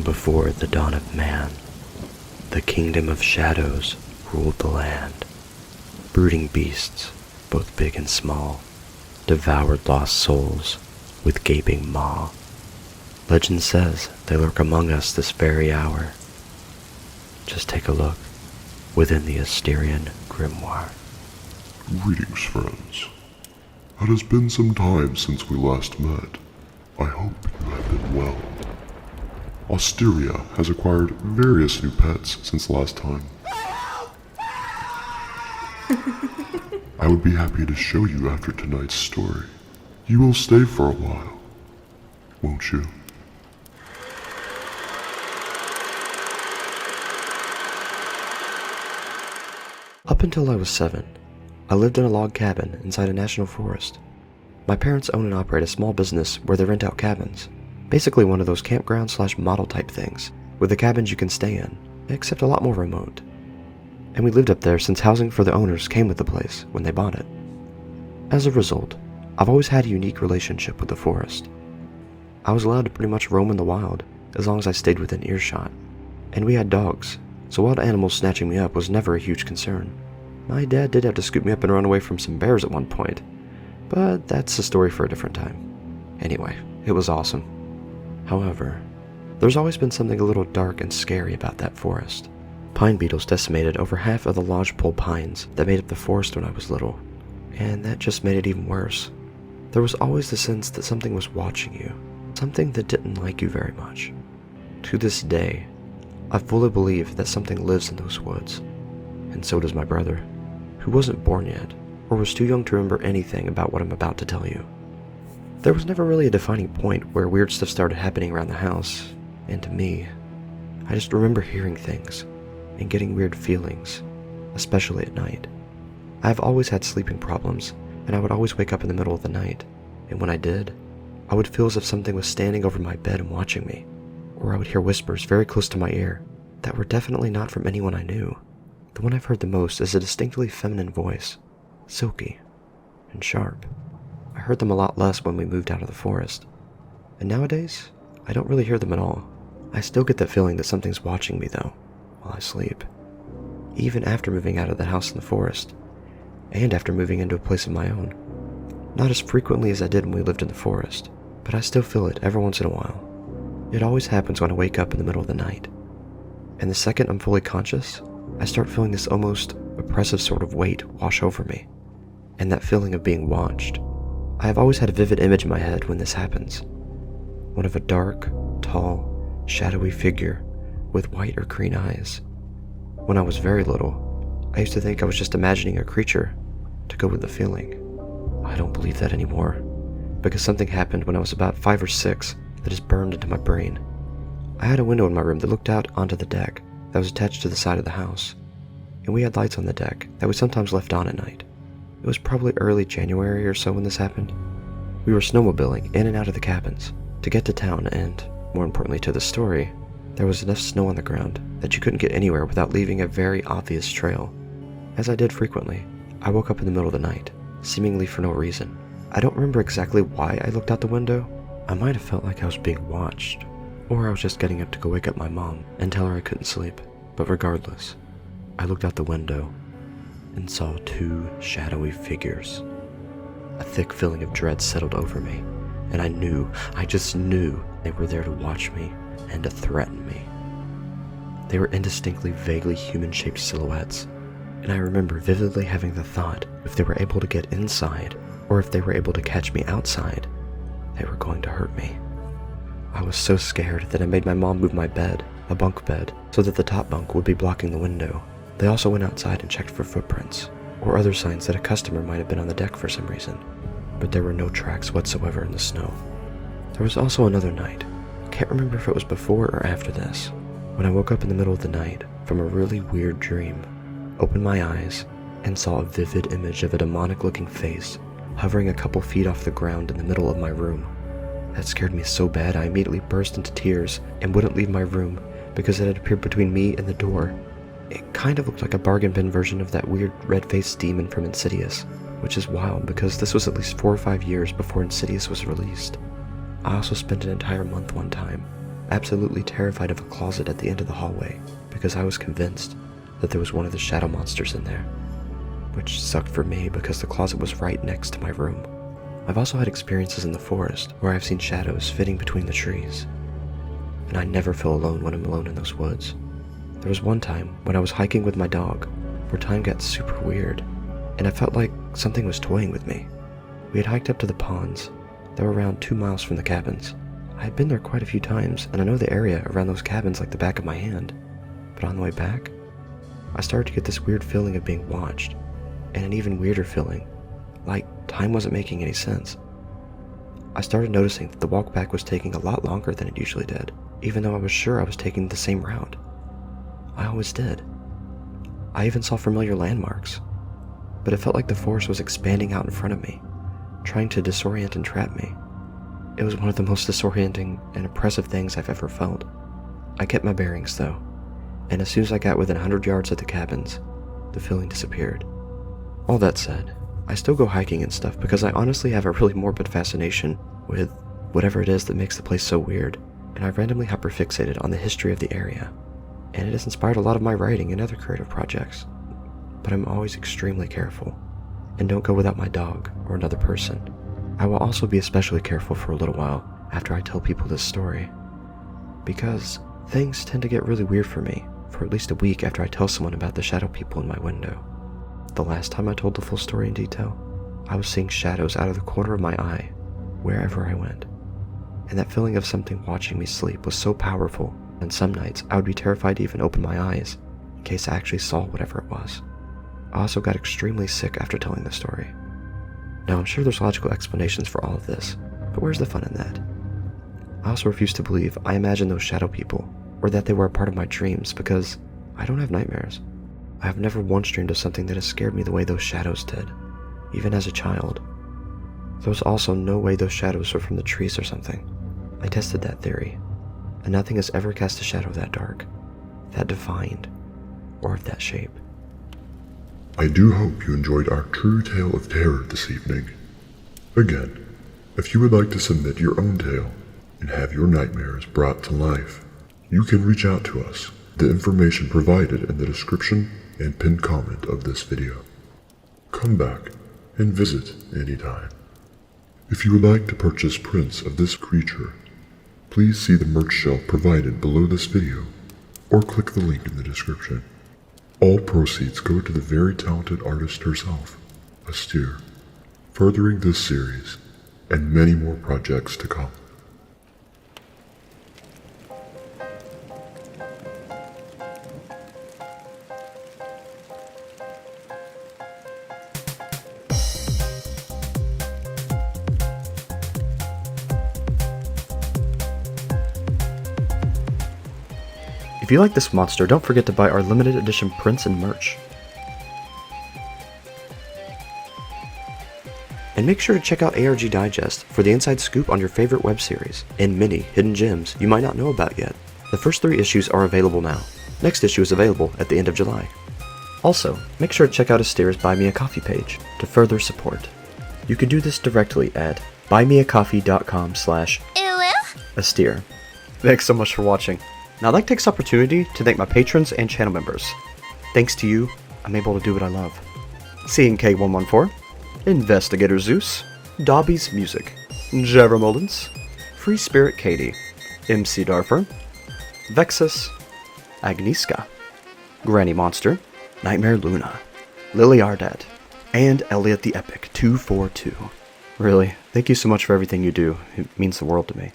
Long before the dawn of man, the kingdom of shadows ruled the land. Brooding beasts, both big and small, devoured lost souls with gaping maw. Legend says they lurk among us this very hour. Just take a look within the Austerian Grimoire. Greetings, friends. It has been some time since we last met. I hope you have been well. Austeria has acquired various new pets since last time. I would be happy to show you after tonight's story. You will stay for a while, won't you? Up until I was 7, I lived in a log cabin inside a national forest. My parents own and operate a small business where they rent out cabins. Basically one of those campground/model type things, with the cabins you can stay in, except a lot more remote. And we lived up there since housing for the owners came with the place when they bought it. As a result, I've always had a unique relationship with the forest. I was allowed to pretty much roam in the wild as long as I stayed within earshot. And we had dogs, so wild animals snatching me up was never a huge concern. My dad did have to scoop me up and run away from some bears at one point, but that's a story for a different time. Anyway, it was awesome. However, there's always been something a little dark and scary about that forest. Pine beetles decimated over half of the lodgepole pines that made up the forest when I was little, and that just made it even worse. There was always the sense that something was watching you, something that didn't like you very much. To this day, I fully believe that something lives in those woods, and so does my brother, who wasn't born yet, or was too young to remember anything about what I'm about to tell you. There was never really a defining point where weird stuff started happening around the house, and to me, I just remember hearing things and getting weird feelings, especially at night. I've always had sleeping problems, and I would always wake up in the middle of the night, and when I did, I would feel as if something was standing over my bed and watching me, or I would hear whispers very close to my ear that were definitely not from anyone I knew. The one I've heard the most is a distinctly feminine voice, silky and sharp. I heard them a lot less when we moved out of the forest, and nowadays, I don't really hear them at all. I still get that feeling that something's watching me though, while I sleep. Even after moving out of the house in the forest, and after moving into a place of my own. Not as frequently as I did when we lived in the forest, but I still feel it every once in a while. It always happens when I wake up in the middle of the night. And the second I'm fully conscious, I start feeling this almost oppressive sort of weight wash over me, and that feeling of being watched. I have always had a vivid image in my head when this happens. One of a dark, tall, shadowy figure with white or green eyes. When I was very little, I used to think I was just imagining a creature to go with the feeling. I don't believe that anymore, because something happened when I was about 5 or 6 that is burned into my brain. I had a window in my room that looked out onto the deck that was attached to the side of the house, and we had lights on the deck that we sometimes left on at night. It was probably early January or so when this happened. We were snowmobiling in and out of the cabins to get to town, and, more importantly to the story, there was enough snow on the ground that you couldn't get anywhere without leaving a very obvious trail. As I did frequently, I woke up in the middle of the night, seemingly for no reason. I don't remember exactly why I looked out the window. I might have felt like I was being watched, or I was just getting up to go wake up my mom and tell her I couldn't sleep. But regardless, I looked out the window and saw 2 shadowy figures. A thick feeling of dread settled over me, and I just knew they were there to watch me and to threaten me. They were indistinctly, vaguely human-shaped silhouettes, and I remember vividly having the thought if they were able to get inside, or if they were able to catch me outside, they were going to hurt me. I was so scared that I made my mom move my bed, a bunk bed, so that the top bunk would be blocking the window. They also went outside and checked for footprints, or other signs that a customer might have been on the deck for some reason, but there were no tracks whatsoever in the snow. There was also another night, I can't remember if it was before or after this, when I woke up in the middle of the night from a really weird dream, opened my eyes, and saw a vivid image of a demonic-looking face hovering a couple feet off the ground in the middle of my room. That scared me so bad I immediately burst into tears and wouldn't leave my room because it had appeared between me and the door. It kind of looked like a bargain bin version of that weird red-faced demon from Insidious, which is wild because this was at least 4 or 5 years before Insidious was released. I also spent an entire month one time absolutely terrified of a closet at the end of the hallway because I was convinced that there was one of the shadow monsters in there, which sucked for me because the closet was right next to my room. I've also had experiences in the forest where I've seen shadows fitting between the trees, and I never feel alone when I'm alone in those woods. There was one time when I was hiking with my dog where time got super weird, and I felt like something was toying with me. We had hiked up to the ponds that were around 2 miles from the cabins. I had been there quite a few times, and I know the area around those cabins like the back of my hand. But on the way back, I started to get this weird feeling of being watched, and an even weirder feeling, like time wasn't making any sense. I started noticing that the walk back was taking a lot longer than it usually did, even though I was sure I was taking the same route. I always did. I even saw familiar landmarks, but it felt like the forest was expanding out in front of me, trying to disorient and trap me. It was one of the most disorienting and oppressive things I've ever felt. I kept my bearings though, and as soon as I got within 100 yards of the cabins, the feeling disappeared. All that said, I still go hiking and stuff because I honestly have a really morbid fascination with whatever it is that makes the place so weird, and I randomly hyperfixated on the history of the area, and it has inspired a lot of my writing and other creative projects. But I'm always extremely careful, and don't go without my dog or another person. I will also be especially careful for a little while after I tell people this story, because things tend to get really weird for me for at least a week after I tell someone about the shadow people in my window. The last time I told the full story in detail, I was seeing shadows out of the corner of my eye wherever I went, and that feeling of something watching me sleep was so powerful, and some nights I would be terrified to even open my eyes in case I actually saw whatever it was. I also got extremely sick after telling the story. Now I'm sure there's logical explanations for all of this, but where's the fun in that? I also refuse to believe I imagined those shadow people, or that they were a part of my dreams, because I don't have nightmares. I have never once dreamed of something that has scared me the way those shadows did, even as a child. There's also no way those shadows were from the trees or something. I tested that theory, and nothing has ever cast a shadow that dark, that defined, or of that shape. I do hope you enjoyed our true tale of terror this evening. Again, if you would like to submit your own tale and have your nightmares brought to life, you can reach out to us. The information provided in the description and pinned comment of this video. Come back and visit anytime. If you would like to purchase prints of this creature, please see the merch shelf provided below this video or click the link in the description. All proceeds go to the very talented artist herself, Austere, furthering this series and many more projects to come. If you like this monster, don't forget to buy our limited edition prints and merch. And make sure to check out ARG Digest for the inside scoop on your favorite web series, and many hidden gems you might not know about yet. The first 3 issues are available now. Next issue is available at the end of July. Also, make sure to check out Austere's Buy Me a Coffee page to support. You can do this directly at buymeacoffee.com/Austere. Thanks so much for watching. Now I'd like to take this opportunity to thank my patrons and channel members. Thanks to you, I'm able to do what I love. CNK114, Investigator Zeus, Dobby's Music, Jeremolins, Free Spirit Katie, MC Darfer, Vexus, Agnieszka, Granny Monster, Nightmare Luna, Lily Ardat, and Elliot the Epic 242. Really, thank you so much for everything you do. It means the world to me.